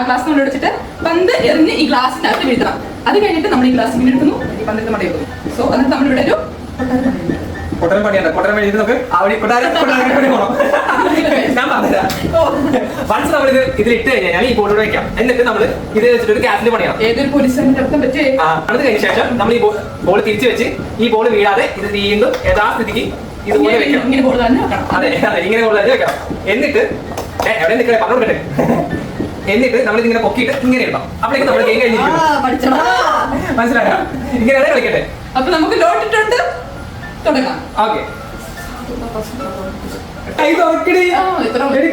Glass നമ്മൾ എടുത്തിട്ട് പന്ത് എറിഞ്ഞ് ഈ ഗ്ലാസിനകത്ത് വീഴ്ത്തണം. അത് കഴിഞ്ഞിട്ട് നമ്മൾ ഈ ഗ്ലാസ് ഇങ്ങനെ എടുക്കുന്നു, ഈ പന്തിന്റെ മട വെക്കുന്നു. സോ എന്നിട്ട് നമ്മളിവിടെ ഒരു കൊട്ടരം പണിയാണ്. കൊട്ടരം പണി നമുക്ക് അവിടെ ഞാൻ പറഞ്ഞുതരാം. വൺസ് നമ്മൾ ഇതിൽ ഇട്ട് കഴിഞ്ഞാൽ ഈ ബോർഡ് വെക്കാം. എന്നിട്ട് നമ്മൾ ഇത് വെച്ചിട്ട് ഒരു ക്യാസിൽ പണിയാം. ഏതൊരു പോലീസിന്റെ അടുത്തും പറ്റേ. അത് കഴിഞ്ഞ ശേഷം നമ്മൾ ഈ ബോൾ തിരിച്ചു വെച്ച് ഈ ബോൾ വീഴാതെ ഇത് വീണ്ടും യഥാസ്ഥിതിക്ക് ഇതുപോലെ വെക്കണം. ഇങ്ങനെ ബോൾ തന്നെ വെക്കണം. അതെ അതെ, ഇങ്ങനെ ബോൾ തന്നെ വെക്കണം. എന്നിട്ട് എവിടെ നിൽക്കണേ പറഞ്ഞോട്ടെ. എന്നിട്ട് നമ്മൾ ഇതിങ്ങനെ പൊക്കിയിട്ട് ഇങ്ങനെ ഇടണം. അപ്പോഴേക്കും നമ്മൾ ഗെയിം കഴിഞ്ഞിരിക്കും. മനസ്സിലായോ? ഇങ്ങനെയാണ് കളിക്കട്ടെ. അപ്പൊ നമുക്ക് ലോട്ടിട്ടുണ്ട് തുടങ്ങാം. ഓക്കെ, കൈ തുറക്കടി.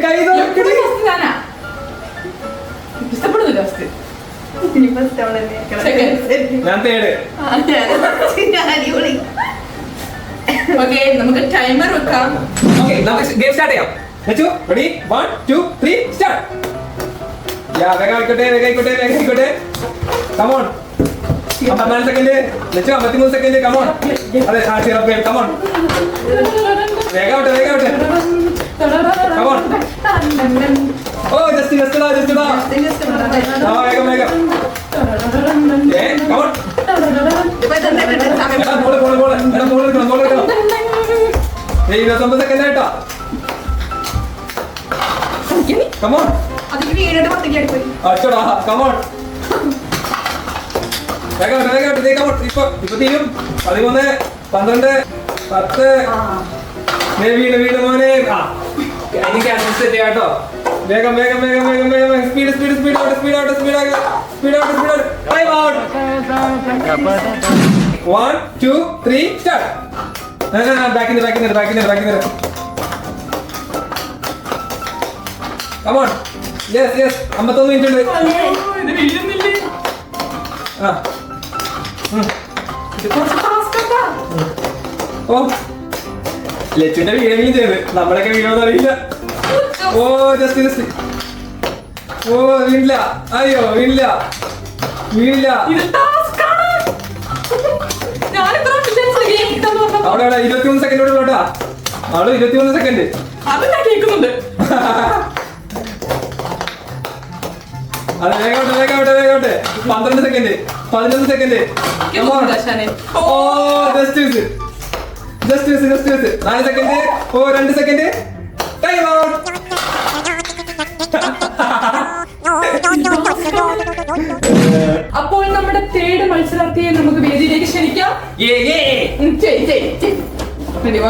കൈ തുറക്കടി. ഇഷ്ടപ്പെടുന്നില്ല ഞാൻ തേട്. ഓക്കെ, നമുക്ക് ടൈമർ വെക്കാം. ഓക്കെ, നമുക്ക് ഗെയിം സ്റ്റാർട്ട് ചെയ്യാം. Ready 1 2 3 start. വേഗം ആയിക്കോട്ടെ, വേഗം ആയിക്കോട്ടെ, വേഗം ആയിക്കോട്ടെ. കമോൺ. 54 സെക്കൻഡ്. 53 സെക്കൻഡ്. കമോൺ. അതെ, കമോൺ. വേഗം ആവട്ടെ, വേഗം ആവട്ടെ. കമോൺ. ഓ ജസ്റ്റ് ഇടാ. വേഗം വേഗം. കമോൺ. ബോൾ എടുക്കണം. 29 സെക്കൻഡ് ആയിട്ടോ. കമോൺ. അച്ചോടാ, കമോൺ. വേഗം കമോൺ. ഇപ്പൊ തീരും. 13 12 10. വീട് മോനെ. എനിക്ക് അഡ്ജസ്റ്റ് ചെയ്യാട്ടോ. വേഗം സ്പീഡ് ടൈം ഔട്ട്. 1 2 3 സ്റ്റാർട്ട്. ബാക്കിന്. കമോൺ. യെസ് 51 മിനിറ്റ് ഉണ്ട്. ഇത് വീഴുന്നില്ലേ? ഓ ലച്ചുവിന്റെ വീഴെങ്കിലും ചെയ്ത് നമ്മളൊക്കെ വീഴോന്ന് അറിയില്ല. ഓ ജസ്റ്റ് ഓ വീണില്ല. അയ്യോ വീണില്ല. അവിടെ 23 സെക്കൻഡ് കൂടെ ഉള്ളോട്ടാ. അവള് 23 സെക്കൻഡ്. അത് ഞാൻ കേൾക്കുന്നുണ്ട്. അത് വേഗോട്ടെ. 12 സെക്കൻഡ്. 11 സെക്കൻഡ്. ഓ ജസ്റ്റ് 4 സെക്കൻഡ്. ഓ 2 സെക്കൻഡ്. Time out. അപ്പോൾ നമ്മുടെ തേർഡ് മത്സരാർത്ഥിയെ നമുക്ക് വേദിയിലേക്ക് ക്ഷണിക്കാം.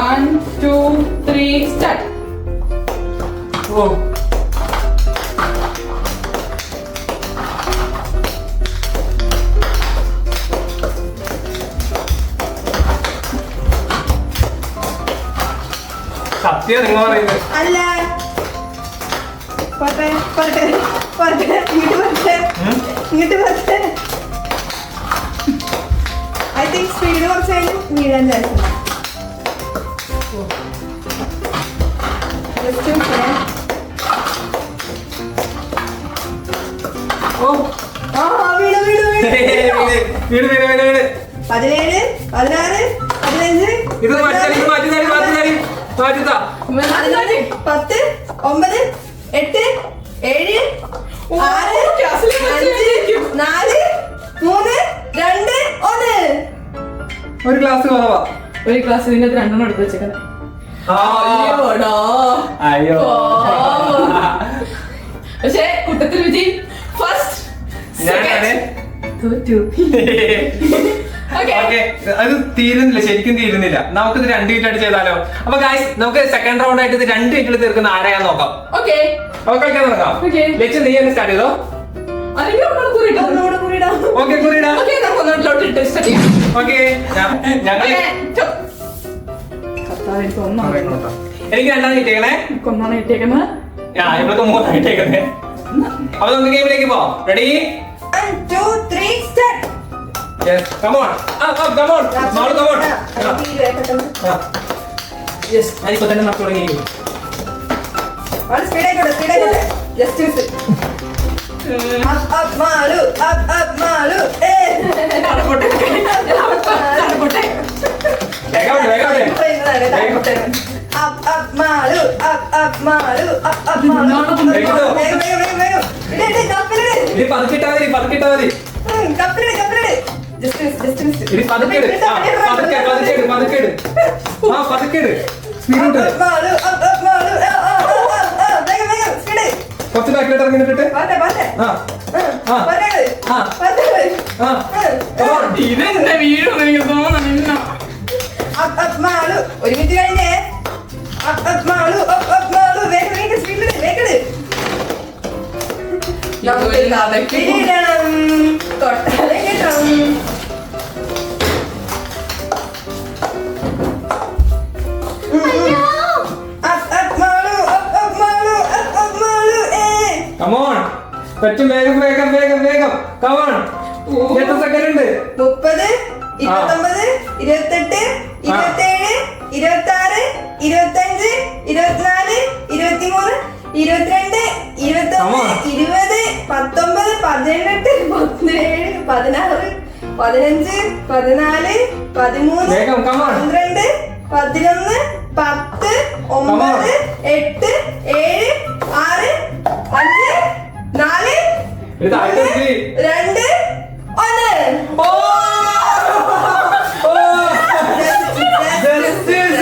1 2 3 സ്റ്റാർട്ട്. ഓ സത്യം നിങ്ങൾ പറയുന്നത് അല്ല. ഇങ്ങോട്ട് ഐ തിങ്ക് സ്പീഡ് കുറച്ചായിട്ട് വീഴാൻ ചാൻസ്. വീട് 17 16 15 ഇത് മാറ്റി 10 9 8 7 6 5 4 3 2 1. ഒരു ഗ്ലാസ് കുറവാ. ഒരു ക്ലാസ് ഇതിനകത്ത് 2 എണ്ണം എടുത്ത് വെച്ചേക്കാം. അയ്യോ. പക്ഷേ കൂട്ടത്തിൽ വിജയ് ഫസ്റ്റ്. അത് തീരുന്നില്ല, ശരിക്കും തീരുന്നില്ല. നമുക്കിത് 2 മിനിറ്റ് ചെയ്താലോ? അപ്പൊ ഗായ്സ്, നമുക്ക് സെക്കൻഡ് റൗണ്ട് ആയിട്ട് ഇത് 2 മിനിറ്റിൽ തീർക്കുന്ന ആരെയാന്ന് നോക്കാം. ഓക്കെ, കളിക്കാൻ തുടങ്ങാം. ലച്ചു, നീ തന്നെ സ്റ്റാർട്ട് ചെയ്തോ. എനിക്ക് 2 കിട്ടിയേക്കണേ. ഇവിടത്തെ 3 കിട്ടിയേക്കണേ. അപ്പൊ നമുക്ക് ഗെയിമിലേക്ക് പോവാം. Ready 1 2 3 start. Yes, come on. Come on. Small, come on. Yes, I put them up to you. One speed I Just use it. Up, Malu. Up, Malu. Hey. Leg out. up up Malu up Malu up Malu വേഗം വേഗം വേഗം ഇട് കപ്പിലിട് ഇനി പതുക്കിട്ടാ മതി കപ്പിലിട് just ഇനി പതുക്കിട് പതുക്കേട് ആ പതുക്കേട് speed ഉണ്ട് Malu up Malu വേഗം വേഗം സ്പീഡ് കുറച്ച് ബാക്കിലോട്ട് ഇറങ്ങിട്ട് പാട്ടെ ആ ആ ആ ഇതെന്റെ വീഴും എനിക്ക് തോന്നുന്നില്ല. up മാളു ഒരു മിനിറ്റ് കഴിഞ്ഞേ up മാളു മാളു വേഗം സ്പീഡ് വേഗം ഇടണം തൊട്ടാലെ കിട്ടണം Come on. പറ്റും വേഗം Come on. എത്ര സെക്കൻഡ് ഉണ്ട് 30 29 28 27 26 25 24 23 22 21 20 19 18 17 16 15 14 13 വേഗം, come on. 12 11 10 9 8 7 6 5 4 ഇത് ആയിരത്തി 2 1 ഓ Justice.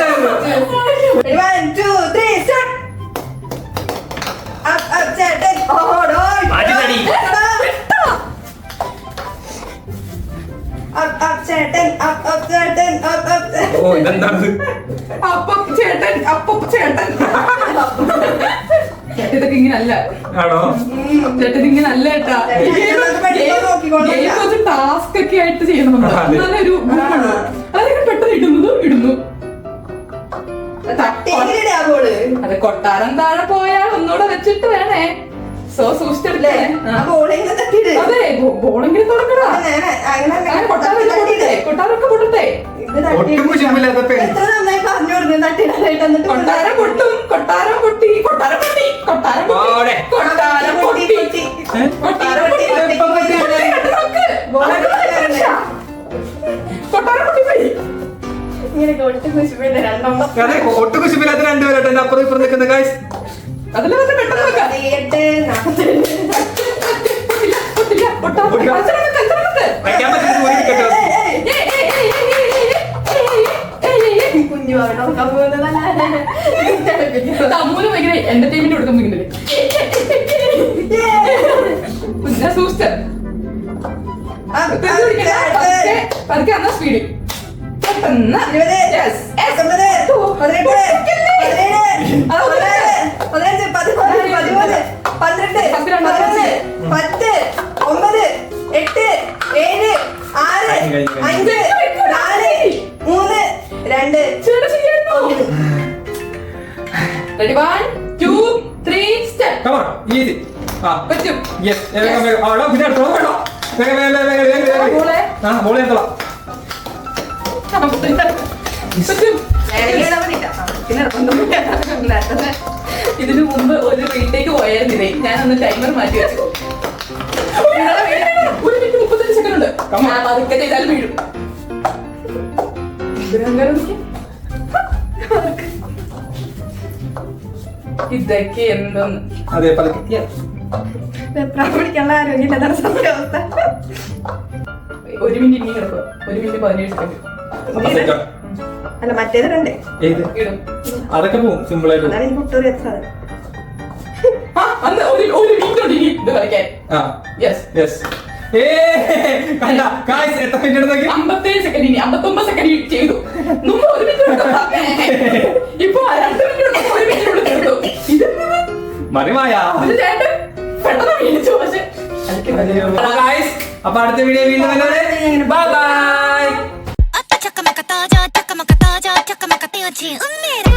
1 2 3 start up ചേട്ടൻ ഓടോ മാറ്റിത്തടി. up ചേട്ടൻ up ചേട്ടൻ up ഓ ഇതെന്താണ് അപ്പം ചേട്ടൻ ചേട്ടതൊക്കെ ഇങ്ങനല്ല ആണോ ചേട്ടൻ ഇങ്ങനല്ല കേട്ടാ ടാസ്ക് ഒക്കെ ആയിട്ട് ചെയ്യണം നമ്മള്. അതെ. നല്ലൊരു ഗുണമുള്ളൂ. അതൊക്കെ പെട്ടെന്ന് ഇടുന്നു തട്ടിയില്ലേ ആ ബോള് അത് കൊട്ടാരം താഴെ പോയാൽ ഒന്നുകൂടെ വെച്ചിട്ട് വേണേ സൂക്ഷിച്ചെടുക്കേ ആ ബോളിങ്ങനെ തട്ടിയിട് അതെ ബോളെങ്കിലും തുടങ്ങടാ അങ്ങനെ കൊട്ടാരൊക്കെ പൊട്ടട്ടെ ഒട്ടും കുശുമ്പില്ലാത്ത പെൺ. എത്ര നന്നായി പറഞ്ഞു കൊടുക്കുന്നു തട്ടിയിടാനായിട്ട് എന്നിട്ട് കൊട്ടാരം പൊട്ടും കൊട്ടാരം പൊട്ടി കൊട്ടാരം പൊട്ടി കൊട്ടാരം പൊട്ടി ഓടെ. കൊട്ടാരം പൊട്ടി കൊട്ടാരം പൊട്ടി ഇപ്പം പറ്റിയില്ലേ? കൊട്ടാരം പൊട്ടി പോയി ഇങ്ങനെ കൊടുത്ത് കുശിപ്പിന്റെ രണ്ടെണ്ണം അതെ ഒട്ടും കുശുമ്പില്ലാത്ത രണ്ടുപേരായിട്ട് എന്റെ അപ്പുറം ഇപ്പുറം നിൽക്കുന്ന ഗൈസ് അതിലെ വന്ന് പെട്ടെന്ന് വെക്കാം. 48 പൊട്ടില്ല, കൊട്ടാരം പൊട്ടി. കച്ചറ വെക്ക്. വയ്ക്കാൻ പറ്റുന്നത് ഒരു വിക്കറ്റ് കുഞ്ഞു അവിടെ നോക്കാൻ പോകുന്നതല്ല തമ്മൂന് ഭയങ്കര എന്റർടൈൻമെന്റ് കൊടുക്കാൻ പോകുന്നുണ്ട് പിന്നെ സൂസ്റ്റർ പതുക്കെ എന്നാ സ്പീഡ് പെട്ടെന്ന് 20 Yes. 19 18 Ready, 1, 2, 3, step. Come on, easy. ആ പറ്റും. യെസ് വേഗം ആടോ പിന്നെ അടുത്തോ വേണോ വേഗം ബോളെ. ആ ബോളെ എടുത്തോളാം പറ്റും. ഇതിനു മുമ്പ് ഒരു റീടേക്ക് പോയായിരുന്നില്ലേ ഞാൻ ഒന്ന് ടൈമർ മാറ്റി വെച്ചു 1 മിനിറ്റ് 35 സെക്കൻഡ് ഉണ്ട് Come on. ഞാൻ പതുക്കെ ചെയ്താലും വീഴും ഇതൊക്കെ എന്തെന്ന് അതെ പതുക്കെ പിടിക്കാനുള്ള ആരോഗ്യമില്ലാത്ത സത്യാവസ്ഥ 1 മിനിറ്റ് ഇനി കിടക്കുക 1 മിനിറ്റ് 17 സെക്കൻഡ് അപ്പൊ സെറ്റ് അല്ല മറ്റേതുണ്ട് ഏത് ഇടും അതൊക്കെ പോവും സിമ്പിൾ ആയിട്ട് അതാണ് എനിക്ക് ഒട്ടൊരു സാധനം ആ അന്ന് ഒരു മിനിറ്റ് ഉണ്ട് ഇനി ഇത് കളിക്കാൻ ആ യെസ് യെസ് ഏ കണ്ട ഗായ്സ് എത്ര മിനിറ്റ് നോക്കി 57 സെക്കൻഡ് ഇനി 59 സെക്കൻഡ് ചെയ്തു മുമ്പ് 1 മിനിറ്റ് ഇപ്പൊ 2 മിനിറ്റ് 1 മിനിറ്റ് ചെയ്തു ഇതെന്താ മറിമായ ഇത് ചേട്ടൻ പെട്ടെന്ന് വീണിച്ചു പക്ഷെ ഗായ്സ് അപ്പൊ അടുത്ത വീഡിയോ വീണ്ടും വരുന്നത് ബൈ ബൈ 아따 잠깐만 갔다 와자 잠깐만 갔다 와자 잠깐만 갔다 오지 은미래